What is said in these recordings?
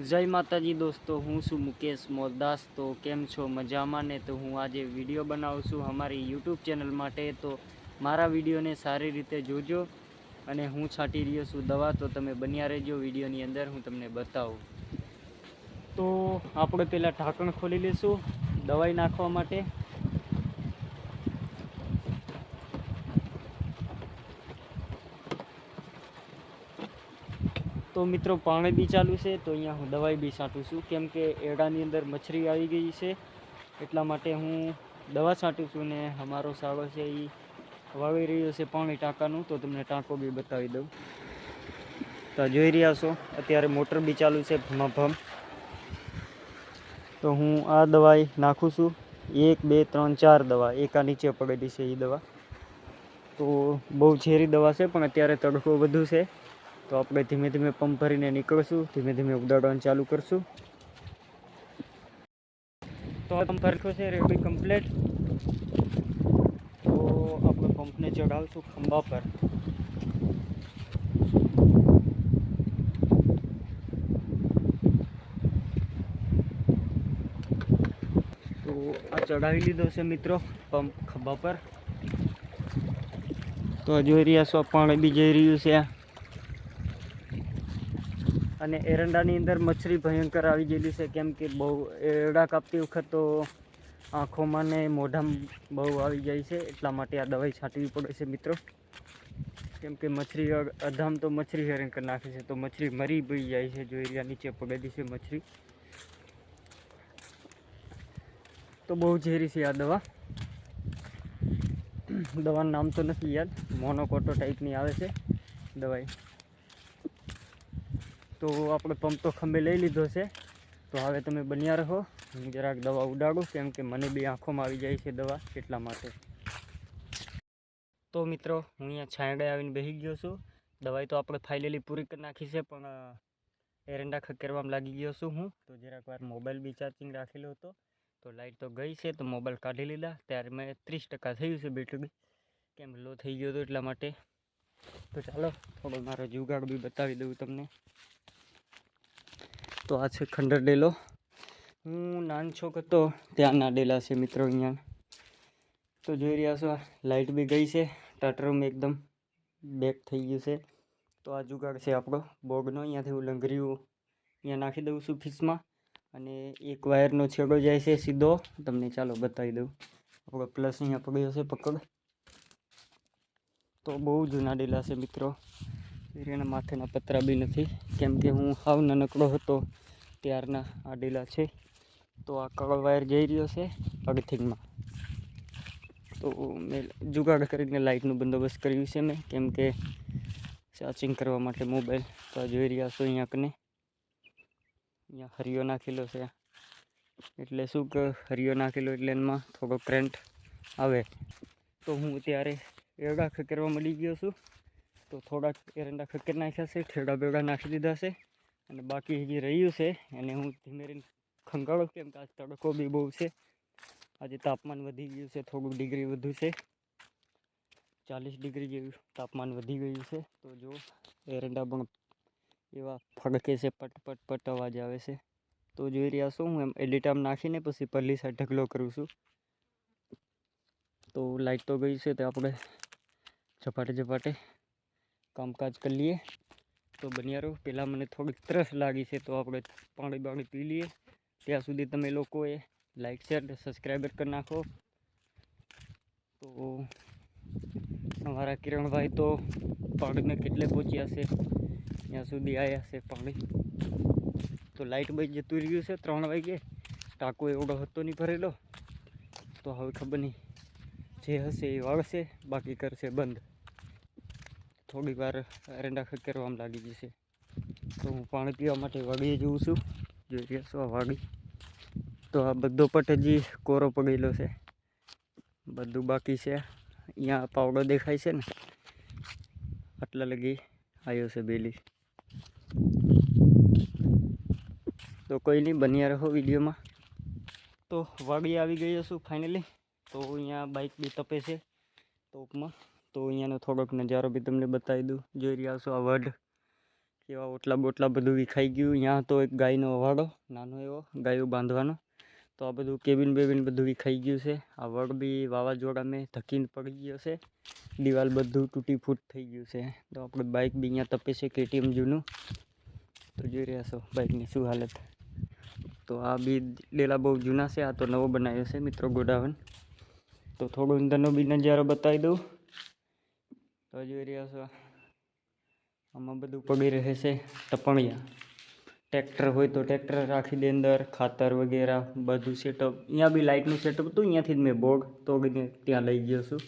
જય માતાજી દોસ્તો, હું છું મુકેશ મોરદાસ। તો કેમ છો, મજામાં ને? તો હું આજે વિડીયો બનાવું છું અમારી યુટ્યુબ ચેનલ માટે। તો મારા વિડીયોને સારી રીતે જોજો અને હું છાંટી રહ્યો છું દવા, તો તમે બન્યા રહેજો વિડીયોની અંદર, હું તમને બતાવું। તો આપણે પહેલાં ઢાંકણ ખોલી લઈશું દવાઈ નાખવા માટે। તો મિત્રો પાણી બી ચાલુ છે, તો અહીંયા હું દવાઈ બી છાંટું છું, કેમ કે એડાની અંદર મચ્છરી આવી ગઈ છે, એટલા માટે હું દવા છાંટું છું। ને અમારો સાળો છે એ વાવી રહ્યો છે પાણી ટાંકાનું, તો તમને ટાંકો બી બતાવી દઉં। તો જોઈ રહ્યા છો અત્યારે મોટર બી ચાલુ છે ભમ। તો હું આ દવાઈ નાખું છું, 1 2 3 4 દવા એકા નીચે પડેલી છે એ દવા। તો બહુ ઝેરી દવા છે, પણ અત્યારે તડકો વધુ છે, તો આપણે ધીમે ધીમે પંપ ભરીને નીકળશું, ધીમે ધીમે ઉડાડવાનું ચાલુ કરશું। તો પંપ ભરખો છે રેડી કમ્પ્લીટ। તો આપણે પંપને ચડાવશું ખંભા પર। તો આ ચડાવી લીધો છે મિત્રો પંપ ખંભા પર। તો જોઈ રહ્યા છો પાણી બી જઈ રહ્યું છે, અને એરંડાની અંદર મચ્છરી ભયંકર આવી ગયેલી છે, કેમ કે બહુ એરંડા કાપતી વખત તો આંખોમાં ને મોઢામાં બહુ આવી જાય છે, એટલા માટે આ દવાઈ છાંટવી પડે છે મિત્રો। કેમ કે મચ્છરી અધામ તો મચ્છરી હેરાન કરી નાખે છે, તો મચ્છરી મરી બી જાય છે। જોઈ રહ્યા નીચે પડેલી છે મચ્છરી, તો બહુ ઝેરી છે આ દવા। દવાનું નામ તો નથી યાદ, મોનોકોટો ટાઈપની આવે છે દવાઈ। તો આપણે પંપ તો ખંભે લઈ લીધો છે, તો હવે તમે બન્યા રહો, હું જરાક દવા ઉડાડું, કેમ કે મને બી આંખોમાં આવી જાય છે દવા, એટલા માટે। તો મિત્રો હું અહીંયા છાંયડે આવીને બેસી ગયો છું। દવાઈ તો આપણે ફાઇનલી પૂરી કરી નાખી છે, પણ એરંડા ખકેરવામાં લાગી ગયો છું હું। તો જરાક વાર મોબાઈલ બી ચાર્જિંગ રાખેલો હતો, તો લાઇટ તો ગઈ છે, તો મોબાઈલ કાઢી લીધા, ત્યારે મેં 30% થયું છે બેટરી, કેમ લો થઈ ગયો હતો એટલા માટે। તો ચાલો થોડો મારો જુગાડ બી બતાવી દઉં તમને। તો આ છે ખંડર ડેલો, હું નાનછોક હતો ત્યાંના ડેલા છે મિત્રો અહીંયા। તો જોઈ રહ્યા છો લાઇટ બી ગઈ છે, ટાટરમાં એકદમ બેક થઈ ગયું છે। તો આ જુગાડ છે આપણો બોગનો, અહીંયાથી હું લંગરીયું અહીંયા નાખી દઉં છું ફીસમાં, અને એક વાયરનો છેડો જાય છે સીધો, તમને ચાલો બતાવી દઉં। આપણો પ્લસ અહીંયા પડ્યો છે પકડ। તો બહુ જૂના ડેલા છે મિત્રો, એના માથેના પતરા બી નથી, કેમ કે હું હાવ નાનકડો હતો ત્યારના આ ડેલા છે। તો આ કવર વાયર જઈ રહ્યો છે અર્થિંગમાં, તો મેં જુગાડ કરીને લાઇટનું બંદોબસ્ત કર્યું છે મેં, કેમ કે ચાર્જિંગ કરવા માટે મોબાઈલ। તો જોઈ રહ્યા છો અહીંયા હરિયો નાખેલો છે, એટલે શું કે હરિયો નાખેલો એટલે એમાં થોડો કરંટ આવે। તો હું અત્યારે એરંડા ખકેરવા મળી ગયો છું, તો થોડાક એરંડા ખકેર નાખ્યા છે, ઠેડા બેડા નાખી દીધા છે, અને બાકી હજી રહ્યું છે એને હું ધીમે રહીને ખંગાળું, કેમ કે આજ તડકો બી બહુ છે, આજે તાપમાન વધી ગયું છે, થોડુંક ડિગ્રી વધુ છે, 40 ડિગ્રી જેવું તાપમાન વધી ગયું છે। તો જો એરંડા પણ એવા ફડકે છે, પટ પટ પટ અવાજ આવે છે। તો જોઈ રહ્યા છો હું એમ એડિટામ નાખીને પછી પરલી સાઈડ ઢગલો કરું છું। તો લાઇટ તો ગઈ છે, તો આપણે ઝપાટે કામકાજ કરી લઈએ। તો બન્યા રહો, પહેલાં મને થોડીક તરસ લાગી છે, તો આપણે પાણી બાણી પી લઈએ, ત્યાં સુધી તમે લોકોએ લાઇક શેર સબસ્ક્રાઈબર કરી નાખો। તો અમારા કિરણભાઈ તો પાણીને કેટલે પહોંચ્યા છે, ત્યાં સુધી આવ્યા છે પાણી। તો લાઇટ બી જતું રહ્યું છે 3 વાગે, ટાંકો એવડો હતો નહીં ભરેલો, તો હવે ખબર નહીં જે હશે એ વાળશે, બાકી કરશે બંધ। થોડીક વાર એરંડા ખકેરવામાં લાગી જશે। તો હું પાણી પીવા માટે વાડીએ જઉં છું, જોઈ રહ્યા છો આ વાડી। તો આ બધો પટ હજી કોરો પડેલો છે, બધું બાકી છે। અહીંયા પાવડો દેખાય છે ને, આટલા લગી આવ્યો છે બેલી। તો કોઈ નહીં, બન્યા રહો વિડીયોમાં। તો વાડી આવી ગયો છું ફાઇનલી। તો અહીંયા બાઇક બી તપે છે ટોપમાં, તો અહીંયાનો થોડોક નજારો બી તમને બતાવી દઉં। જોઈ રહ્યા છો આ વડ કેવા ઓટલા બોટલા બધું બી ખાઈ ગયું. ત્યાં તો એક ગાયનો વાડો નાનો એવો ગાયો બાંધવાનો, તો આ બધું કેબિન બેબિન બધું બી ખાઈ ગયું છે. આ વડ બી વાવાઝોડા મેં ધકીને પડી ગયો છે. દિવાલ બધું તૂટી ફૂટ થઈ ગયું છે. તો આપણે બાઇક બી અહીંયા તપે છે KTM જૂનું. તો જોઈ રહ્યા છો બાઇકની શું હાલત. તો આ બી ડેલા બહુ જૂના છે. આ તો નવો બનાવ્યો છે મિત્રો ગોડાઉન. તો થોડો અંદરનો બી નજારો બતાવી દઉં. તો જોઈ રહ્યા છો આમાં બધું પડી રહે છે ટપણિયા. ટ્રેક્ટર હોય તો ટ્રેક્ટર રાખી દે અંદર, ખાતર વગેરે બધું સેટઅપ. અહીંયા બી લાઇટનું સેટઅપ હતું. અહીંયાથી જ મેં બોર્ડ તોડીને ત્યાં લઈ ગયો છું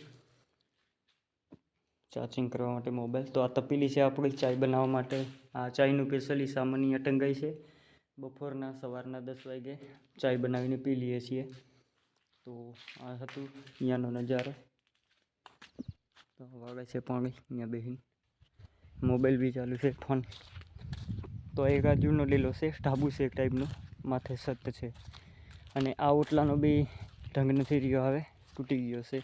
ચાર્જિંગ કરવા માટે મોબાઈલ. તો આ તપેલી છે આપણી ચાય બનાવવા માટે. આ ચાયનું સ્પેશિયલી સામાન અહીંયા ટંગાઈ છે. બપોરના સવારના 10 વાગે ચાય બનાવીને પી લઈએ છીએ. તો આ હતું અહીંયાનો નજારો. તો વાગે છે પાણી અહીંયા બેહીને. મોબાઈલ બી ચાલુ છે, ફોન. તો એક આ જૂનો લીલો છે, ઢાબુ છે એક ટાઈપનું, માથે છત છે. અને આ ઓટલાનો બી ઢંગ નથી રહ્યો, હવે તૂટી ગયો છે.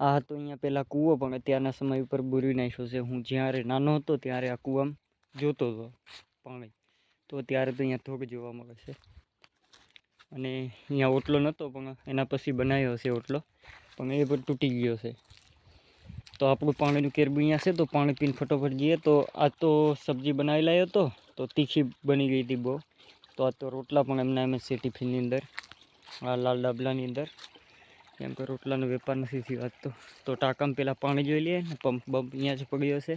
આ હતો અહીંયા પહેલાં કૂવો, પણ અત્યારના સમય ઉપર બુરી નાખ્યો છે. હું જ્યારે નાનો હતો ત્યારે આ કૂવામાં જોતો હતો પાણી. તો ત્યારે તો અહીંયા થોગ જોવા મળે છે. અને અહીંયા ઓટલો નહોતો, પણ એના પછી બનાવ્યો છે ઓટલો, પણ એ પણ તૂટી ગયો છે. તો આપણું પાણીનું કેરબું અહીંયા છે. તો પાણી પીને ફટોફટ જઈએ. તો આ તો સબ્જી બનાવી લાવ્યો હતો, તો તીખી બની ગઈ હતી બહુ. તો આ તો રોટલા પણ એમના એમ જ છે ટિફિનની અંદર, આ લાલ ડાબલાની અંદર. કેમ કે રોટલાનો વેપાર નથી થયો આજ તો ટાંકામાં પહેલાં પાણી જોઈ લઈએ ને. પંપ બમ્પ અહીંયા જ પડ્યો છે.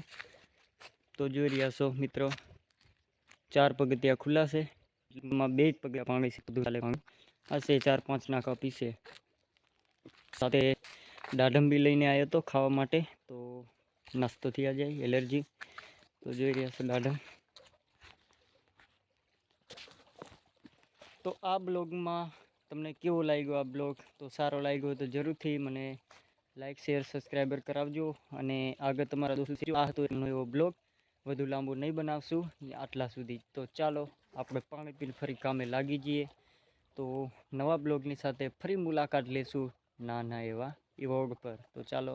તો જોઈ રહ્યા છો મિત્રો, 4 પગથિયા ખુલ્લા છે, એમાં 2 જ પગલા પાણી છે. બધું ચાલે પાણી હશે. 4-5 નાકા પીશે. સાથે દાડમ બી લઈને આવ્યો હતો ખાવા માટે. તો નાસ્તો થઈ જાય, એલર્જી. તો જોઈ રહ્યા છો દાડમ. તો આ બ્લોગમાં તમને કેવો લાગ્યો આ બ્લોગ? તો સારો લાગ્યો હોય તો જરૂરથી મને લાઇક, શેર, સબસ્ક્રાઈબર કરાવજો. અને આગળ તમારા દોસ્તો આ હતો એનો એવો બ્લોગ. વધુ લાંબુ નહીં બનાવશું આટલા સુધી. તો ચાલો આપણે પાણી પીને ફરી કામે લાગી જઈએ. તો નવા બ્લોગની સાથે ફરી મુલાકાત લેશું નાના એવા ઇવોગ પર. તો ચાલો.